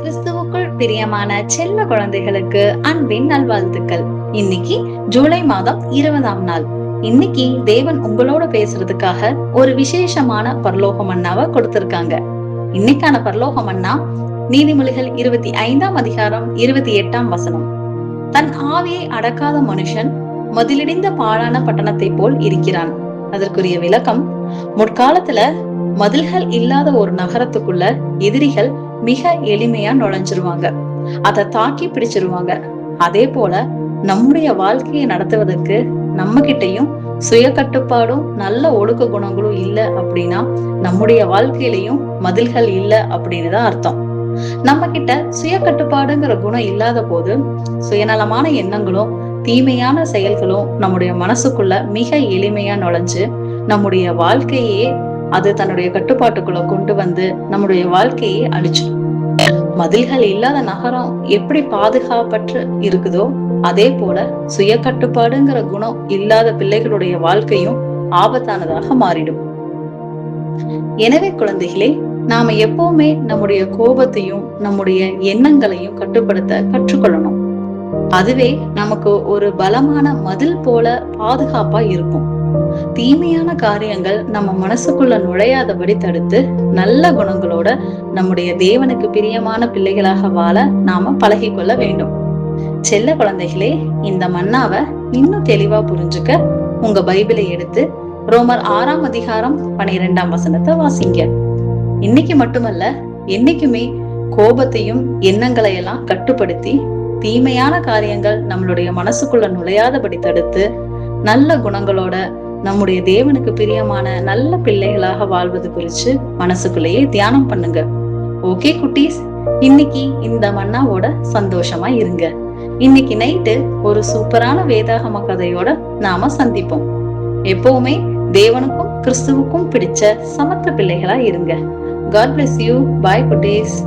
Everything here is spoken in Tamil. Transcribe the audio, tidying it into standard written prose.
கிறிஸ்துவுக்குள் பிரியமான செல்ல குழந்தைகளுக்கு அன்பின் நல்வாழ்த்துக்கள். இன்னைக்கு ஜூலை மாதம் 20ஆம் நாள். இன்னைக்கு தேவன் உங்களோட பேசுறதுக்காக ஒரு விசேஷமான பரலோக மன்னாவை கொடுத்திருக்காங்க. இன்னைக்கான பரலோக மன்னா நீதிமொழிகள் 25ஆம் அதிகாரம் 28ஆம் வசனம். தன் ஆவியை அடக்காத மனுஷன் மதிலிடிந்த பாழான பட்டணத்தை போல் இருக்கிறான். அதற்குரிய விளக்கம், முற்காலத்துல மதில்கள் இல்லாத ஒரு நகரத்துக்குள்ள எதிரிகள் மிக எளிமையா நுழைஞ்சிருவாங்க, அதை தாக்கி பிடிச்சிருவாங்க. அதே போல நம்முடைய வாழ்க்கையை நடத்துவதற்கு நம்ம கிட்டையும் சுய கட்டுப்பாடும் நல்ல ஒழுக்க குணங்களும் இல்ல அப்படின்னா நம்முடைய வாழ்க்கையிலையும் மதில்கள் இல்ல அப்படின்னு தான் அர்த்தம். நம்ம கிட்ட சுய கட்டுப்பாடுங்கிற குணம் இல்லாத போது சுயநலமான எண்ணங்களும் தீமையான செயல்களும் நம்முடைய மனசுக்குள்ள மிக எளிமையா நுழைஞ்சு நம்முடைய வாழ்க்கையே அது தன்னுடைய கட்டுப்பாட்டுக்குள்ள கொண்டு வந்து நம்முடைய வாழ்க்கையை அழிச்சிடும். மதில்கள் இல்லாத நகரம் எப்படி பாதுகாப்பற்று இருக்குதோ அதே போல சுய கட்டுப்பாடுங்கிற குணம் இல்லாத பிள்ளைகளுடைய வாழ்க்கையும் ஆபத்தானதாக மாறிடும். எனவே குழந்தைகளே, நாம எப்பவுமே நம்முடைய கோபத்தையும் நம்முடைய எண்ணங்களையும் கட்டுப்படுத்த கற்றுக்கொள்ளணும். அதுவே நமக்கு ஒரு பலமான மதில் போல பாதுகாப்பா இருக்கும். தீமையான காரியங்கள் நம்ம மனசுக்குள்ள நுழையாதபடி தடுத்து நல்ல குணங்களோட நம்முடைய தேவனுக்கு பிரியமான பிள்ளைகளாக வாழ நாம பழகிக்கொள்ள வேண்டும். செல்ல குழந்தைகளே, இந்த மன்னாவை இன்னும் தெளிவா புரிஞ்சுக்க உங்க பைபிளை எடுத்து ரோமர் 6ஆம் அதிகாரம் 12ஆம் வசனத்தை வாசிங்க. இன்னைக்கு மட்டுமல்ல, என்னைக்குமே கோபத்தையும் எண்ணங்களை எல்லாம் கட்டுப்படுத்தி தீமையான காரியங்கள் நம்மளுடைய மனசுக்குள்ள நுழையாதபடி தடுத்து நல்ல குணங்களோட நம்முடைய தேவனுக்கு பிரியமான நல்ல பிள்ளைகளாக வாழ்வது குறிச்சு மனசுக்குள்ளேயே தியானம் பண்ணுங்க. ஓகே குட்டீஸ், இன்னைக்கு இந்த மன்னாவோட சந்தோஷமா இருங்க. இன்னைக்கு நைட்டு ஒரு சூப்பரான வேதாகம கதையோட நாம சந்திப்போம். எப்பவுமே தேவனுக்கும் கிறிஸ்துவுக்கும் பிடிச்ச சமத்த பிள்ளைகளா இருங்க. God bless you. Bye குட்டீஸ்.